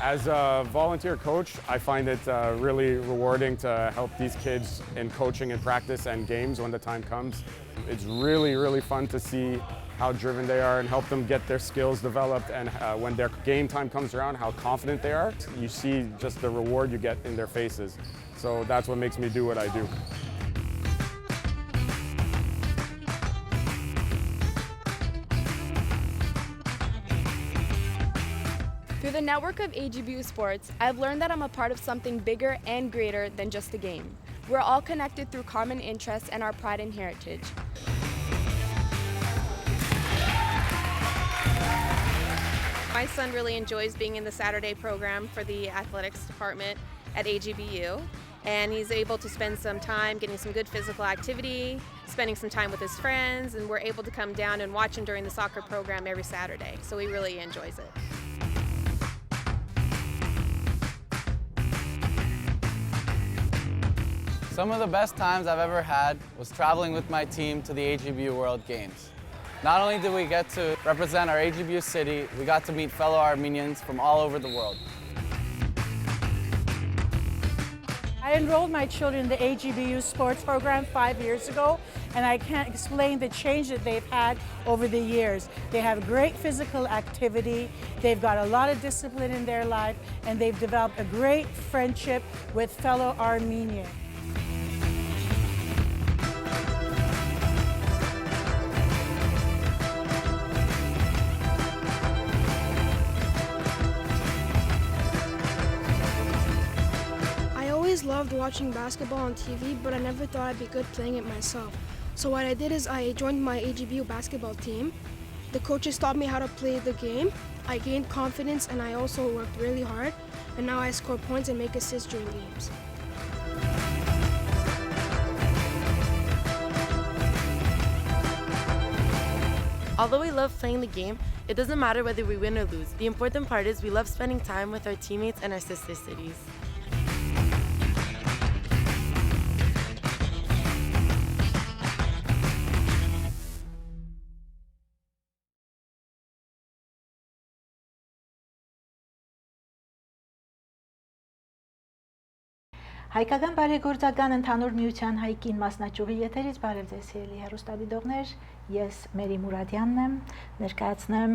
As a volunteer coach, I find it really rewarding to help these kids in coaching and practice and games when the time comes. It's really fun to see how driven they are and help them get their skills developed, and when their game time comes around, how confident they are. You see just the reward you get in their faces. So that's what makes me do what I do. Through the network of AGBU Sports, I've learned that I'm a part of something bigger and greater than just a game. We're all connected through common interests and our pride and heritage. My son really enjoys being in the Saturday program for the athletics department at AGBU, and he's able to spend some time getting some good physical activity, spending some time with his friends, and we're able to come down and watch him during the soccer program every Saturday, so he really enjoys it. Some of the best times I've ever had was traveling with my team to the AGBU World Games. Not only did we get to represent our AGBU city, we got to meet fellow Armenians from all over the world. I enrolled my children in the AGBU sports program 5 years ago, and I can't explain the change that they've had over the years. They have great physical activity, they've got a lot of discipline in their life, and they've developed a great friendship with fellow Armenians. I loved watching basketball on TV, but I never thought I'd be good playing it myself. So what I did is I joined my AGBU basketball team. The coaches taught me how to play the game. I gained confidence, and I also worked really hard. And now I score points and make assists during games. Although we love playing the game, it doesn't matter whether we win or lose. The important part is we love spending time with our teammates and our sister cities. Հայկական բարեգործական ընդհանուր միության հայկին մասնաճյուղի եթերից բարև ձեզ սիրելի հեռուստադիտողներ, ես Մերի Մուրադյանն եմ, ներկայացնեմ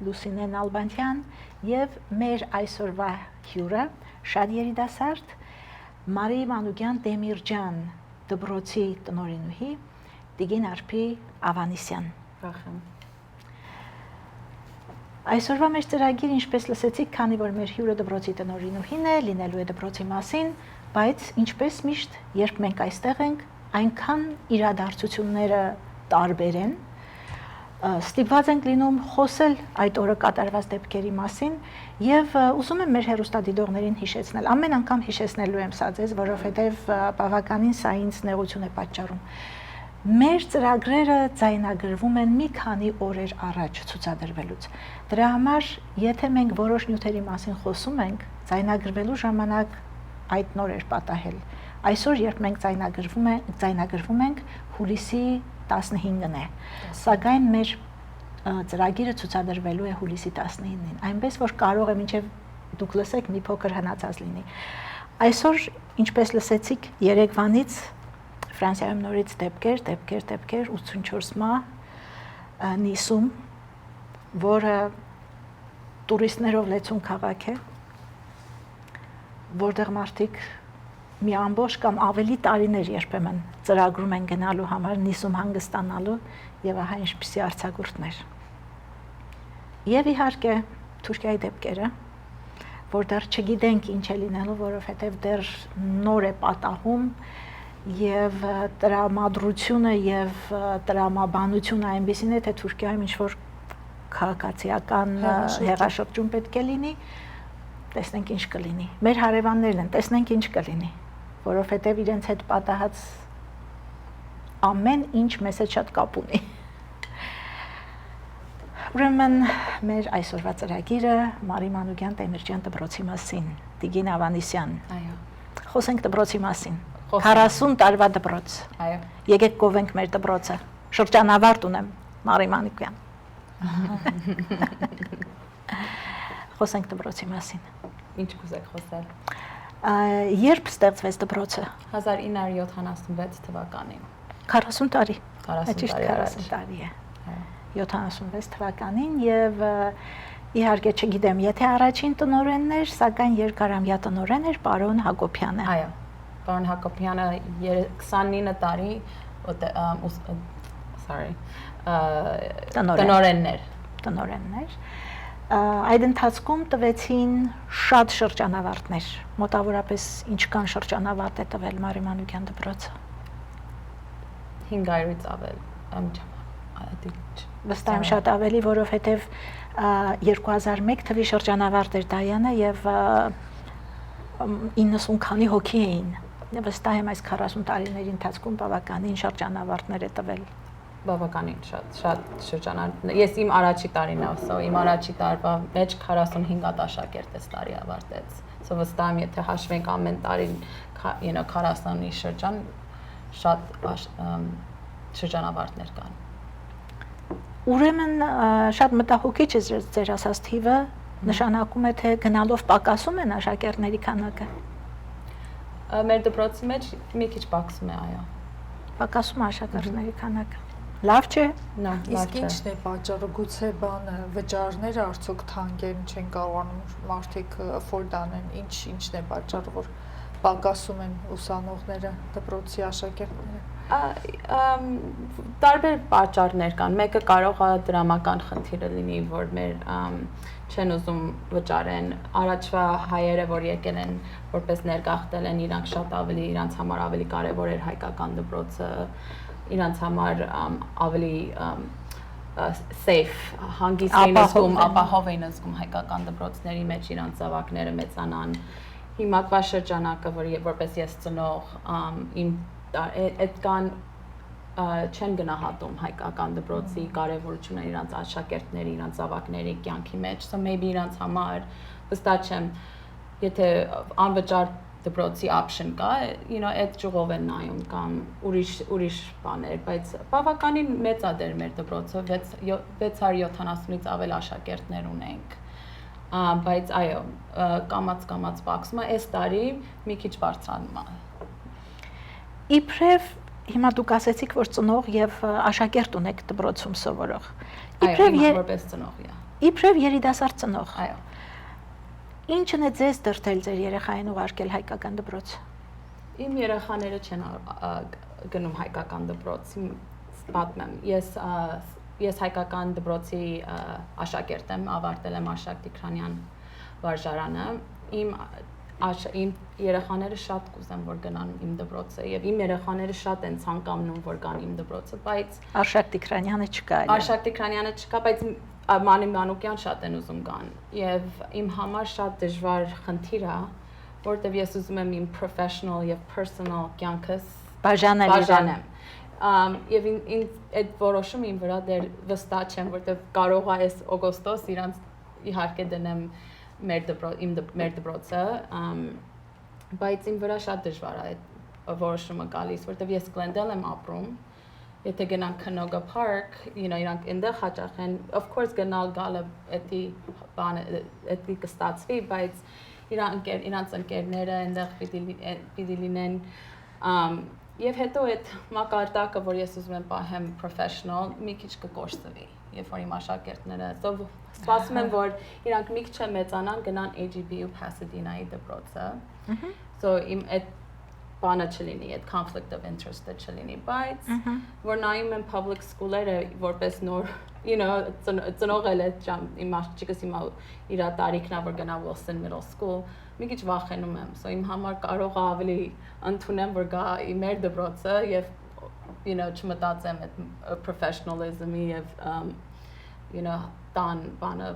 Լուսինե Նալբանդյան եւ մեր այսօրվա հյուրը շատ երիտասարդ Մարի Մանուկյան Դեմիրջան դպրոցի տնօրինուհի Տիգին Արփի Ավանեսյան։ Ողջույն։ Այսօրվա մեր ծրագիրը, ինչպես լսեցիք, քանի որ մեր հյուրը դպրոցի տնօրինուհին է, լինելու է դպրոցի մասին, բայց ինչպես միշտ, երբ մենք այստեղ ենք, այնքան իրադարձությունները տարբեր են, ստիպված ենք լինում խոսել այդ օրը կատարված դեպքերի մասին եւ ուզում եմ մեր հեռուստադիտողներին հիշեցնել, ամեն անգամ հիշեցնելու եմ սա ձեզ, որովհետեւ բավականին սա ինձ նեղություն է պատճառում։ Մեր ծրագրերը ձայնագրվում են մի քանի օրեր առաջ ցուցադրվելուց։ Դրա համար, եթե մենք որոշ նյութերի մասին խոսում ենք, ձայնագրվելու ժամանակ այդ նոր էր պատահել։ Այսօր, երբ մենք ձայնագրվում ենք, հուլիսի 15-ն է։ Սակայն մեր ծրագիրը ցուցադրվելու է հուլիսի 19-ին, այնպես որ կարող է մինչև դուք լսեք մի փոքր հնացած լինի։ Այսօր, ինչպես լսեցիք, երեկվանից Ֆրանսիայում նորից դեպքեր 84 մա Նիսում, որը տուրիստներով լեցուն քաղաք է, որտեղ մարդիկ մի ամբողջ կամ ավելի տարիներ երբեմն ծրագրում են գնալու համար Նիսում հանգստանալու եւ ահա ինչպիսի արձակուրդներ։ Եվ իհարկե Թուրքիայի դեպքերը, որ դեռ չգիտենք ինչ է լինելու, որովհետեւ դեռ նոր է պատահում եւ տրամադրությունը եւ տրամաբանությունը այնպեսին է, թե Թուրքիայում ինչ-որ քաղաքացիական հեղաշրջում պետք է լինի, տեսնենք ինչ կլինի։ Մեր հարևաններն են, տեսնենք ինչ կլինի, որովհետեւ իրենց հետ պատահած ամեն ինչ մեզ հետ շատ կապ ունի։ Ուրեմն մեր այսօրվա ծրագիրը Մարի Մանուկյան Դեմիրջյան դպրոցի մասին, Տիգին Ավանեսյան։ Այո։ Խոսենք դպրոցի մասին։ 40 տարվա դպրոց։ Այո։ Եկեք կովենք մեր դպրոցը։ Շրջանավարտ ունեմ, Մարի Մանուկյան։ Խոսենք դպրոցի մասին։ Ինչ կուզեք խոսել։ Երբ ստեղծվեց դպրոցը։ 1976 թվականին։ 40 տարի։ 40 Ճիշտ տարի 40 տարի է։ 76 թվականին եւ իհարկե չգիտեմ, եթե առաջին տնօրենն էր, սակայն երկարամյա տնօրեն էր պարոն Հակոբյանը։ Այո։ Պարոն Հակոբյանը 29 տարի տնօրեններ։ Այդ ընթացքում տվեցին շատ շրջանավարտներ։ Մոտավորապես ինչքան շրջանավարտ է տվել Մարի Մանուկյան դպրոցը։ 500-ից ավել։ Վստահ եմ շատ ավելի, որովհետև 2001 թվի շրջանավարտ էր Դայանը եւ 90 քանի հոգի էին։ Վստահ եմ այս 40 տարիների ընթացքում բավականին շրջանավարտներ է տվել։ Բավականին շատ շրջանավարտ։ Ես իմ առաջի տարին ասա, իմ առաջի տարվա մեջ 45 հատ աշակերտ էս տարի ավարտեց։ So վստահ եմ, եթե հաշվենք ամեն տարի 40-ի շրջան շատ շրջանավարտներ կան։ Ուրեմն շատ մտահոգիչ է ձեր ասած թիվը, նշանակում է թե գնալով պակասում են աշակերտների քանակը։ Մեր դպրոցի մեջ մի քիչ պակասում է, այո։ Պակասում է աշակերտների քանակը։ Լավ չէ։ Իսկ ինչն է պատճառը, գուցե վճարները արդյոք թանկ են, չեն կարողանում մարդիկ afford անեն, ինչն է պատճառը, որ պակասում են ուսանողները, դպրոցի աշակերտները։ Տարբեր պատճառներ կան։ Մեկը կարող է դրամական խնդիրը լինի, որ մեր չեն ուզում վճարեն։ Առաջվա հայերը, որ եկել են որպես ներգաղթել են, իրանք շատ ավելի իրանց համար ավելի կարևոր էր հայկական դպրոցը, իրանց համար ավելի safe, հանգիստ էին զգում, ապահով էին զգում հայկական դպրոցների մեջ իրանց զավակները մեծանան։ Հիմա շրջանակը, որպես ես ծնող, այդ կան չեն գնահատում հայկական դպրոցի կարևորությունը իրանց աշակերտների, իրանց զավակների կյանքի մեջ, so maybe իրանց համար վստահ չեմ, եթե անվճար դպրոցի option կա, այդ ճյուղով են նայում կամ ուրիշ բաներ, բայց բավականին մեծ է դեր մեր դպրոցը, 670-ից ավել աշակերտներ ունենք, բայց այո, կամաց պակասում է, այս տարի մի քիչ բարձրանում է։ Իբրև հիմա դուք ասեցիք, որ ծնող եւ աշակերտ ունեք դպրոցում սովորող։ Որպես ծնող, իբրև երիտասարդ ծնող։ Այո։ Ինչն է ձեզ դրդել ձեր երեխային ուղարկել հայկական դպրոց։ Իմ երեխաները չեն գնում հայկական դպրոց, պատմեմ։ Ես հայկական դպրոցի աշակերտ եմ, ավարտել եմ Արշակ Տիգրանյան վարժարանը։ Իմ երեխաները շատ կուզեն, որ գնան իմ դպրոցը, եւ իմ երեխաները շատ են ցանկանում, որ գան իմ դպրոցը, բայց Արշակ Տիգրանյանը չկա։ Արշակ Տիգրանյանը չկա, բայց Մանի Մանուկյան շատ են ուզում գան, եւ իմ համար շատ դժվար խնդիր է, որտեւ ես ուզում եմ իմ professional եւ personal կյանքս բաժանեմ։ Եվ այդ որոշումը իմ վրա դեռ վստահ չեմ, որտեւ կարող է այս օգոստոս իրանց իհարկե դնեմ մեր դպրոցը, բայց իմ վրա շատ դժվար է այդ որոշումը գալիս, որտեվ ես Glendale եմ ապրում, եթե գնանք Canoga Park, իրանք այնտեղ հաճախ են, of course գնալ-գալը էդի կստացվի, բայց իրանց ընկերները այնտեղ պիտի լինեն, եւ հետո այդ մակարդակը, որ ես ուզում եմ պահեմ professional, մի քիչ կկորսվի, երբ որ իմ աշակերտները, սպասում եմ, որ իրանք մի քիչ մեծանան, գնան AGBU Pasadena-ի դպրոցը, so իմ այդ բանը չլինի, այդ conflict of interest-ը չլինի, բայց որ նայում եմ public school-երը որպես նոր, ծնող էլ այդ իմ աղջիկս հիմա իր տարիքն է, որ գնա Wilson Middle School, մի քիչ վախենում եմ, so իմ համար կարող է ավելի ընդունեմ, որ գա մեր դպրոցը եւ չմտածեմ այդ professionalism-ի եւ տան բանը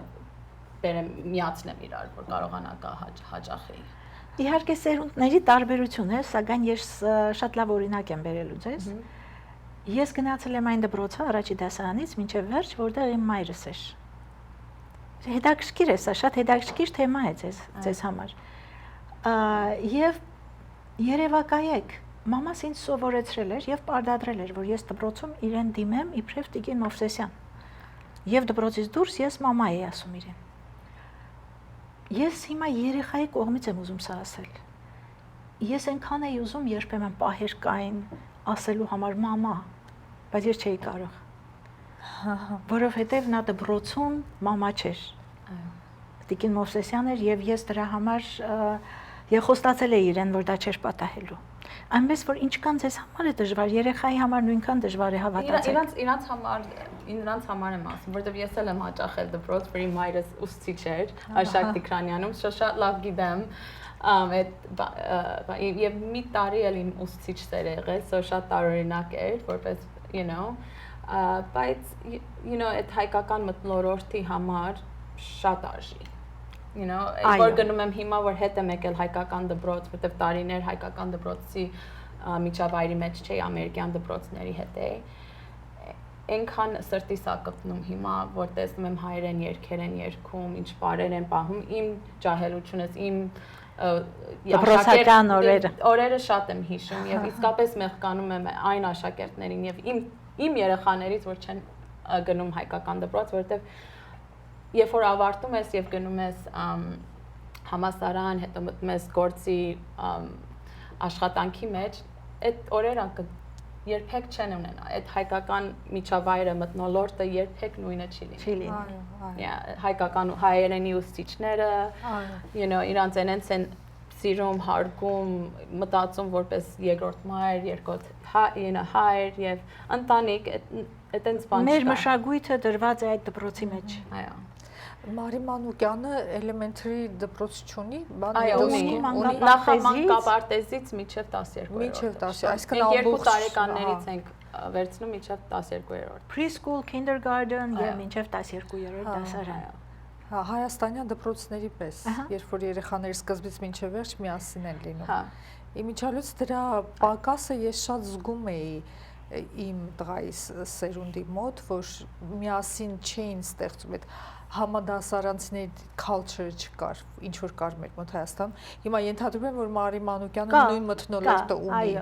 միացնեմ իրար, որ կարողանա գա հաճախի։ Իհարկե սերունդների տարբերություն է, սակայն ես շատ լավ օրինակ եմ բերելու ձեզ։ Ես գնացել եմ այն դպրոցը առաջի դասարանից մինչև վերջ, որտեղ իմ մայրս էր։ Հետաքրքիր է սա, շատ հետաքրքիր թեմա է ձեզ համար։ Եվ երևակայեք, մամաս ինձ սովորեցրել էր եւ պարտադրել էր, որ ես դպրոցում իրեն դիմեմ իբրև Տիկին Մովսեսյան։ Եվ դպրոցից դուրս ես մամա էի ասում իրեն։ Ես հիմա երեխայի կողմից եմ ուզում սա ասել։ Ես այնքան էի ուզում երբեմն պահեր կային ասելու համար մամա, բայց ես չէի կարող։ Որովհետև նա դպրոցում մամա չէր։ Տիկին Մովսեսյան էր եւ ես դրա համար եւ խոստացել էի իրեն, որ դա չէր պատահելու։ Այնպես որ ինչքան ձեզ համար է դժվար, երեխայի համար նույնքան դժվար է հավատացել։ Իրանց համար եմ ասում, որովհետև ես էլ եմ հաճախել դպրոց, որի մայրս ուսուցիչ էր Արշակ Տիգրանյանում, շատ լավ գիտեմ եւ մի տարի էլ իմ ուսուցիչ էր եղել, շատ տարօրինակ էր, որպես բայց այդ հայկական մթնոլորտի համար շատ արժի։ Որ գնում եմ հիմա, որ հետ եմ եկել հայկական դպրոց, որտեղ տարիներ հայկական դպրոցի միջավայրի մեջ չէի, ամերիկյան դպրոցների հետ էի։ Այնքան սրտիս ա կպնում հիմա, որ տեսնում եմ հայերեն երգեր են երգում, ինչ բարեր են պահում, իմ ջահելությունս, իմ դպրոցական օրերը շատ եմ հիշում եւ իսկապես մեղքանում եմ այն աշակերտներին եւ իմ երեխաներից, որ չեն գնում հայկական դպրոց, որովհետեւ երբ որ ավարտում ես եւ գնում ես համասարան, հետո մտնում ես գործի աշխատանքի մեջ, այդ օրերը երբեք չեն ունենա, այդ հայկական միջավայրը մթնոլորտը երբեք նույնը չի լինի։ Հայկական հայերենի ուսուցիչները, իրանց են սիրում, հարգում, մտածում որպես երկրորդ մայր, երկրորդ հայր եւ ընտանիք, այդտենց բան չկա։ Մեր մշակույթը դրված է այդ դպրոցի մեջ։ Այո։ Մարի Մանուկյանը էլեմենտարի դպրոց չունի, ունի մանկապարտեզից մինչև 12-րդ։ Մինչև 10, այսինքն երկու տարեկաններից ենք վերցնում մինչև 12-րդ։ Preschool, kindergarten եւ մինչև 12-րդ դասարան։ Հայաստանյան դպրոցների պես, երբ որ երեխաները սկզբից մինչև վերջ միասին են լինում։ Իմիջիալոց դրա պակասը ես շատ զգում էի իմ տղայի սերունդի մոտ, որ միասին չէին ստեղծում այդ համադասարանցիների culture չկար, ինչ որ կար մեր մոտ Հայաստանում։ Հիմա ենթադրում եմ, որ Մարի Մանուկյանը նույն մթնոլորտը ունի,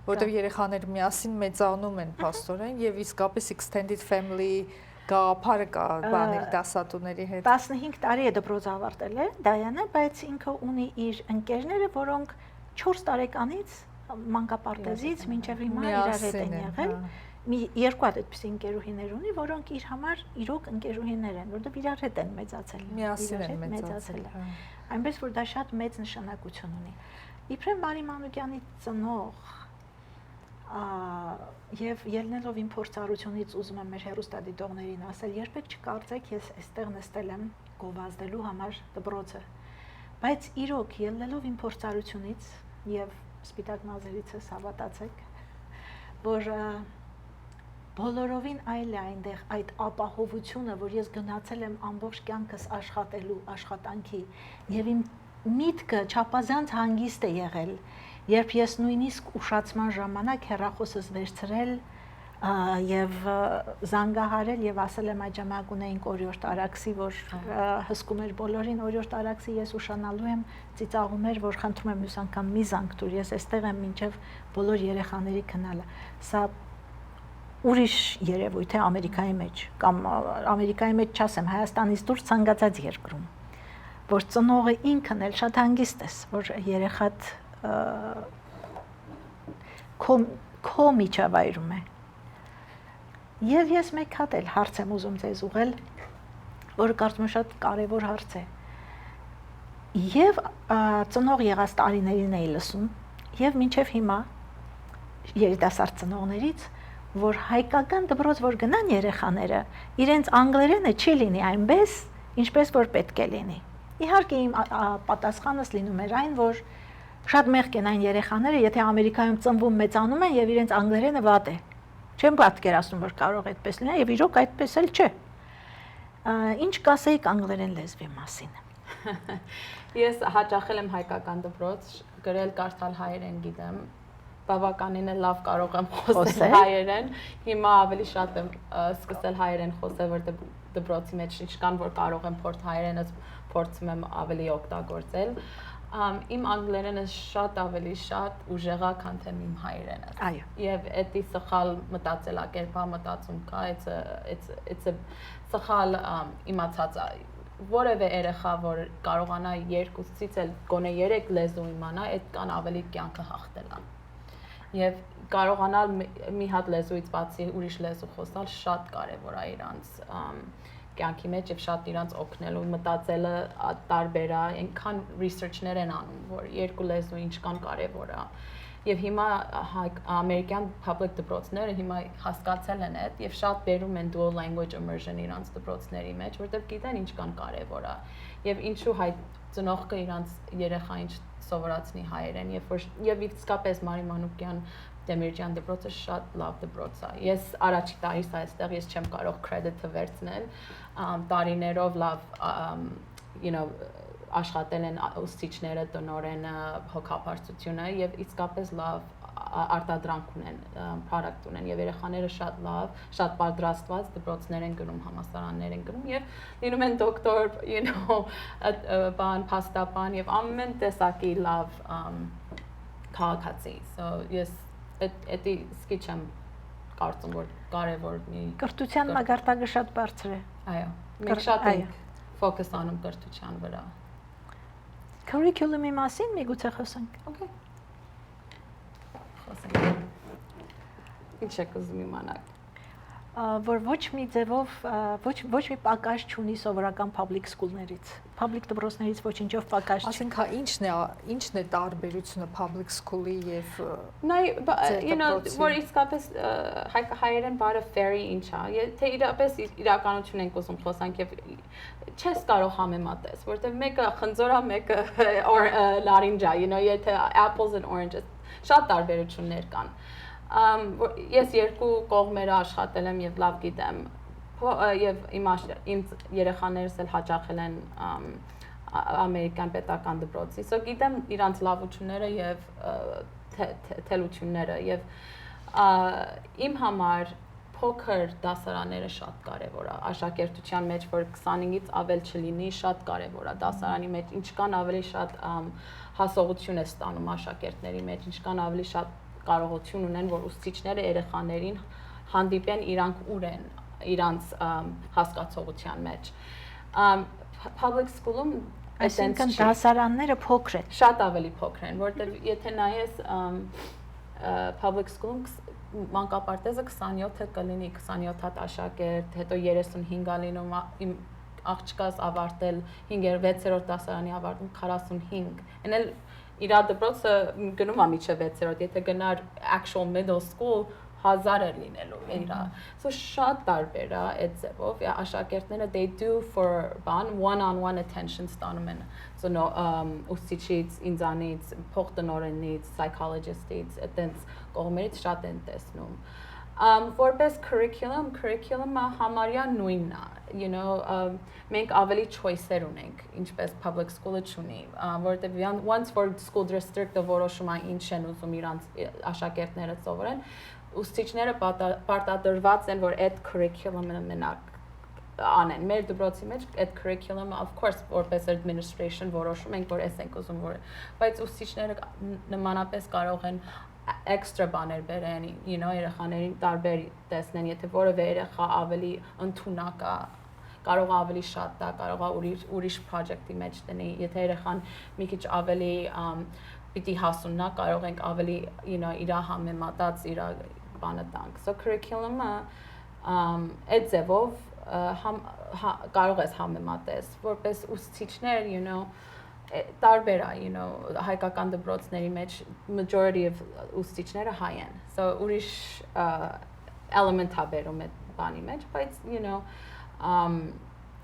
որտեղ երեխաները միասին մեծանում են փաստորեն եւ իսկապես extended family գաղափարը կա բաների դասատուների հետ։ 15 տարի է դպրոց ավարտել է Դայանը, բայց ինքը ունի իր ընկերները, որոնք 4 տարեկանից մանկապարտեզից մինչև հիմա իրար հետ են եղել։ Մի երկու հատ այդպիսի ընկերուհիներ ունի, որոնք իր համար իրոք ընկերուհիներ են, որովհետև իրար հետ են մեծացել։ Միասին են մեծացել։ Այնպես որ դա շատ մեծ նշանակություն ունի։ Իբրև Մարի Մանուկյանի ծնող եւ ելնելով իմ փորձառությունից ուզում եմ մեր հեռուստադիտողներին ասել, երբեք չկարծեք ես այստեղ նստել եմ գովազդելու համար դպրոցը, բայց իրոք ելնելով իմ փորձառությունից եւ սպիտակ մազերիցս հավատացեք, որ բոլորովին այլ է այնտեղ այդ ապահովությունը, որ ես գնացել եմ ամբողջ կյանքս աշխատելու աշխատանքի եւ իմ միտքը չափազանց հանգիստ է եղել, երբ ես նույնիսկ ուշացման ժամանակ հեռախոսս վերցրել եւ զանգահարել եւ ասել եմ այդ ժամանակ ունեինք օրիորդ Արաքսի, որ հսկում էր բոլորին օրիորդ Արաքսի, ես ուշանալու եմ, ծիծաղում էր, որ խնդրում եմ մյուս անգամ մի զանգ տուր, ես այստեղ եմ մինչեւ բոլոր երեխաների քնալը։ Սա ուրիշ երևույթ է Ամերիկայի մեջ, կամ Ամերիկայի մեջ չասեմ, Հայաստանից դուրս ցանկացած երկրում, որ ծնողը ինքն էլ շատ հանգիստ է, որ երեխատ քո միջավայրում է։ Եվ ես մեկ հատ էլ հարց եմ ուզում ձեզ ուղղել, որը կարծում եմ շատ կարևոր հարց է։ Եվ ծնող եղած տարիներին էի լսում, եւ մինչեւ հիմա երիտասարդ ծնողներից, որ հայկական դպրոց որ գնան երեխաները, իրենց անգլերենը չի լինի այնպես, ինչպես որ պետք է լինի։ Իհարկե իմ պատասխանս լինում էր այն, որ շատ մեղք են այն երեխաները, եթե Ամերիկայում ծնվում մեծանում են եւ իրենց անգլերենը վատ է։ Չեմ պատկերացնում, որ կարող է այդպես լինել եւ իրոք այդպես էլ չէ։ Ինչ կասեիք անգլերեն լեզվի մասին։ Ես հաճախել եմ հայկական դպրոց, գրել, կարդալ հայերեն գիտեմ, բավականին լավ կարող եմ խոսել հայերեն։ Հիմա ավելի շատ եմ սկսել հայերեն խոսել, որտեղ դպրոցի մեջ ինչքան որ կարող եմ փորձ հայերենս փորձում եմ ավելի օգտագործել։ Իմ անգլերենը շատ ավելի շատ ուժեղ է, քան թե իմ հայերենը։ Այո։ Եվ էդի սխալ մտածելակերպա մտածում կա, it's a սխալ իմացած որևէ երեխա, որ կարողանա 2-ից էլ գոնե 3 լեզու իմանա, այդ կան ավելի կյանքը հաղթելան։ Եվ կարողանալ մի հատ լեզուից բացի ուրիշ լեզու խոսալ շատ կարևոր է իրանց կյանքի մեջ եւ շատ իրանց օգնելու մտածելը տարբեր է, այնքան research-ներ են անում, որ 2 լեզու ինչքան կարևոր է։ Եվ հիմա ամերիկյան public դպրոցները հիմա հասկացել են այդ եւ շատ բերում են dual language immersion իրանց դպրոցների մեջ, որտեղ գիտեն ինչքան կարևոր է։ Եվ ինչու հայ ծնողքը իրանց երեխային սովորացնի հայերեն, եւ իսկապես Մարի Մանուկյան Դեմիրճյան դպրոցը շատ լավ դպրոց է։ Ես առաջի տարիս այստեղ ես չեմ կարող credit-ը վերցնել, տարիներով լավ աշխատել են ուսուցիչները, տնօրենը, հոգապարծությունը եւ իսկապես լավ արտադրանք ունեն, product ունեն եւ երեխաները շատ լավ, շատ պատրաստված դպրոցներ են գնում, համալսարաններ են գնում եւ լինում են դոկտոր, բան, փաստաբան եւ ամեն տեսակի լավ քաղաքացի։ So ես էդի սկի չեմ կարծում որ կարևոր մի կրթության մակարդակը շատ բարձր է։ Այո, մենք շատ ենք ֆոկուս անում կրթության վրա։ Curriculum-ի մասին միգուցե խոսենք։ Okay։ Խոսենք։ Ինչ եք ուզում իմանալ։ Որ ոչ մի ձևով ոչ մի պակաս չունի սովորական public school-ներից։ Public դպրոցներից ոչինչով պակաս չի։ Ասենք ինչն է տարբերությունը public school-ի եւ որ իսկապես հայերեն բառը fairy ինչ է, թե իրապես իրականություն ենք ուզում խոսանք եւ չես կարող համեմատես, որտեղ մեկը խնձոր է, մեկը լարինջ է, եթե apples and oranges, շատ տարբերություններ կան։ Ես երկու կողմերը աշխատել եմ եւ լավ գիտեմ եւ իմ երեխաներս էլ հաճախել են ամերիկյան պետական դպրոցի, so գիտեմ իրանց լավությունները եւ թելությունները եւ իմ համար փոքր դասարանները շատ կարևոր է աշակերտության մեջ, որ 25-ից ավել չլինի, շատ կարևոր է դասարանի մեջ, ինչքան ավելի շատ հասողություն է ստանում աշակերտների մեջ, ինչքան ավելի շատ կարողություն ունեն, որ ուսուցիչները երեխաներին հանդիպեն իրանք ուր են իրանց հասկացողության մեջ։ Public school-ում այսինքն դասարանները փոքր են։ Շատ ավելի փոքր են, որտեղ եթե նայես public school-ում մանկապարտեզը 27-ը կլինի 27 հատ աշակերտ, հետո 35-ը լինում իմ աղջկաս ավարտել 5-6-րդ դասարանի ավարտում 45։ Այն էլ իր դպրոցը գնում է միջև 6-րդ, եթե գնար actual middle school 1000 է լինելու իրա։ So շատ տարբեր է այդ ձևով, աշակերտները they do for one-on-one attention ստանում են։ So ուսուցիչից, ինձանից, փոխտնօրենից, psychologist-ից, այդտենց կողմերից շատ են տեսնում։ Որպես curriculum-ը համարյա նույնն է, մենք ավելի choice-եր ունենք, ինչպես public school-ը չունի, որովհետև once for school district-ը որոշում է ինչ են ուզում իրանց աշակերտները սովորեն, ուսուցիչները պարտադրված են, որ այդ curriculum-ը մենակ անեն։ Մեր դպրոցի մեջ այդ curriculum-ը of course որպես administration որոշում ենք, որ էս ենք ուզում որ, բայց ուսուցիչները նմանապես կարող են extra բաներ բերեն, երեխաներին տարբեր տեսնեն, եթե որևէ երեխա ավելի ընդունակ է, կարող է ավելի շատ դա, կարող է ուրիշ project-ի մեջ տնի, եթե երեխան մի քիչ ավելի պիտի հասուննա, կարող ենք ավելի իր համեմատած իր բանը տանք։ So curriculum-ը այդ ձևով կարող ես համեմատես, որպես ուսուցիչներ, տարբեր է, հայկական դպրոցների մեջ majority of ուսուցիչները հայ են։ So ուրիշ element է բերում այդ բանի մեջ, բայց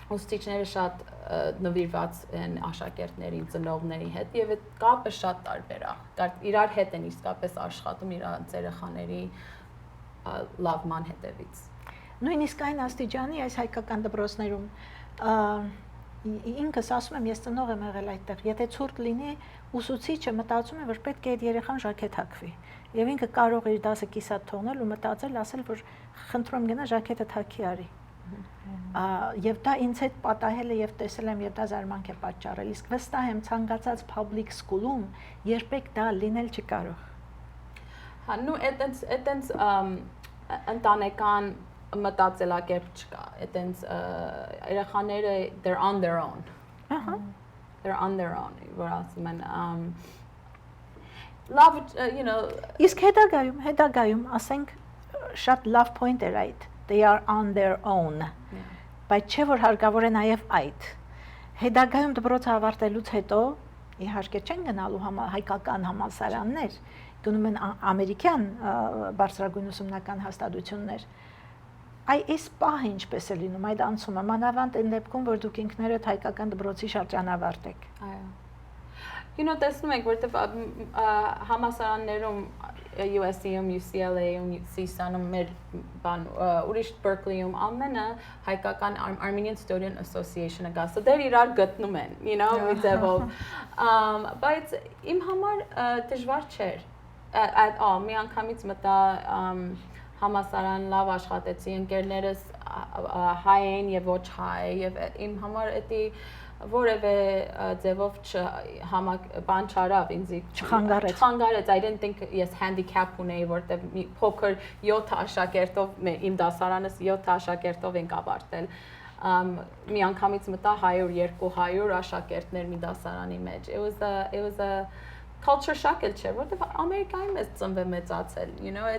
ուսուցիչները շատ նվիրված են աշակերտներին, ծնողների հետ եւ այդ կապը շատ տարբեր է։ Իրար հետ են իսկապես աշխատում իրանց երեխաների լավման հետևից։ Նույնիսկ այն աստիճանի այս հայկական դպրոցներում ինքս ասում եմ, ես ծնող եմ եղել այդտեղ, եթե ցուրտ լինի, ուսուցիչը մտածում է, որ պետք է այդ երեխան ժակետ հագվի։ Եվ ինքը կարող է իր դասը կիսատ թողնել ու մտածել, ասել, որ խնդրում գնա ժակետը թաքի արի։ Եվ դա ինձ հետ պատահել է եւ տեսել եմ եւ դա զարմանք է պատճառել։ Իսկ վստահ եմ ցանկացած public school-ում երբեք դա լինել չկարող։ Հա, այդտենց ընտանեկան մտածելակերպ չկա։ Այտենց երեխաները they're on their own։ Ահա։ They're on their own, որ ասում են love, you know, Իսկ հետագայում, ասենք շատ լավ point էր այդ։ They are on their own։ Բայց չէ որ հարկավոր է նաև այդ։ Հետագայում դպրոցը ավարտելուց հետո իհարկե չեն գնալու հայկական համալսարաններ, գնում են ամերիկյան բարձրագույն ուսումնական հաստատություններ։ Այս պահը ինչպես է լինում այդ անցումը, մանավանդ այն դեպքում, որ դուք ինքներդ հայկական դպրոցի շրջան ավարտեք։ Այո։ You know, տեսնում եք, որտեվ համալսարաններում USC-ում, UCLA-ում, CSUN-ում, մեր ուրիշ Berkeley-ում ամենը հայկական Armenian Student Association-ը գա, so դեր իրար գտնում են, you know, մի ձևով։ Բայց իմ համար դժվար չէր։ Մի անգամից մտա համալսարան, լավ աշխատեցի, ընկերներս հայ են եւ ոչ հայ եւ իմ համար էդի որևէ ձևով բան չարավ ինձ չխանգարեց I didn't think ես handicap ունեի որտեվ մի փոքր 7 աշակերտով իմ դասարանս 7 աշակերտով ենք ավարտել մի անգամից մտա 100-200 աշակերտներ մի դասարանի մեջ it was a culture shock չէ որտեվ Ամերիկայում ես ծնվել մեծացել you know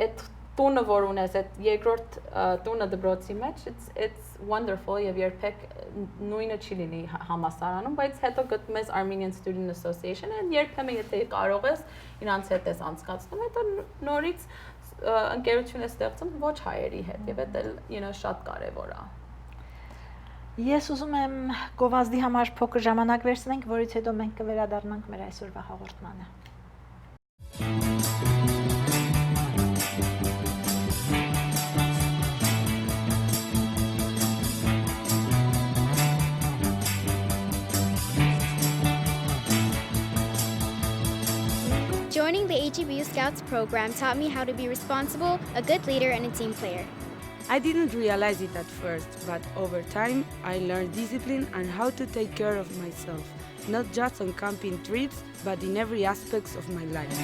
it տունը որ ունես այդ երկրորդ տունը դպրոցի մեջ it's wonderful եւ երբեք նույնը չի լինի համալսարանում բայց հետո գտնում ես Armenian Student Association-ը երբեմն եթե կարող ես իրանց հետ ես անցկացնում հետո նորից ընկերություն է ստեղծում ոչ հայերի հետ եւ դա you know շատ կարեւոր է Ես ուզում եմ գովազդի համար փոքր ժամանակ վերցնենք որից հետո մենք կվերադառնանք մեր այսօրվա հաղորդմանը Joining the AGBU Scouts program taught me how to be responsible, a good leader, and a team player. I didn't realize it at first, but over time, I learned discipline and how to take care of myself, not just on camping trips, but in every aspect of my life.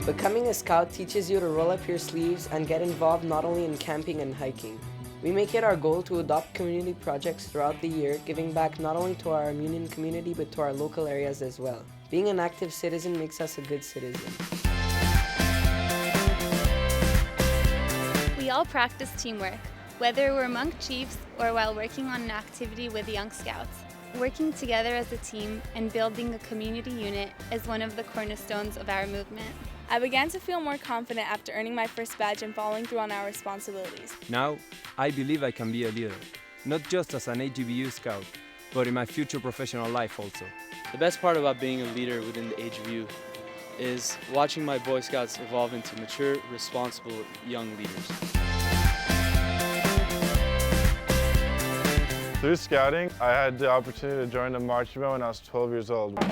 Becoming a scout teaches you to roll up your sleeves and get involved not only in camping and hiking. We make it our goal to adopt community projects throughout the year, giving back not only to our Armenian community but to our local areas as well. Being an active citizen makes us a good citizen. We all practice teamwork, whether we're among chiefs or while working on an activity with young scouts. Working together as a team and building a community unit is one of the cornerstones of our movement. I began to feel more confident after earning my first badge and following through on our responsibilities. Now, I believe I can be a leader, not just as an AGBU scout, but in my future professional life also. The best part about being a leader within the AGBU is watching my Boy Scouts evolve into mature, responsible young leaders. Through scouting, I had the opportunity to join the marching band when I was 12 years old.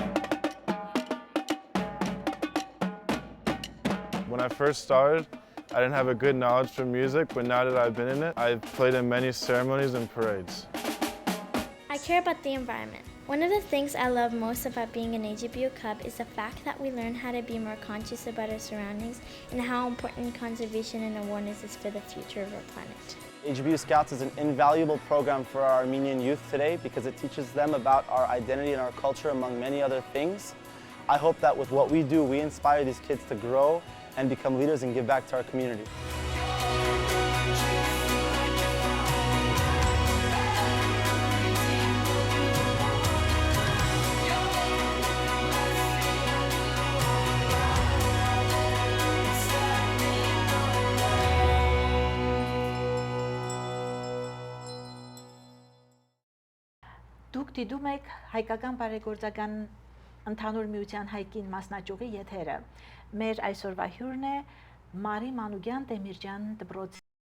When I first started, I didn't have a good knowledge for music, but now that I've been in it, I've played in many ceremonies and parades. I care about the environment. One of the things I love most about being an AGBU Cub is the fact that we learn how to be more conscious about our surroundings and how important conservation and awareness is for the future of our planet. AGBU Scouts is an invaluable program for our Armenian youth today because it teaches them about our identity and our culture among many other things. I hope that with what we do, we inspire these kids to grow and become leaders and give back to our community. Դուք դիտում եք հայկական բարեգործական ընդհանուր միության հայկին մասնաճյուղի եթերը։ Մեր այսօրվա հյուրն է Մարի Մանուկյան Տեմիրջյան դպրոցի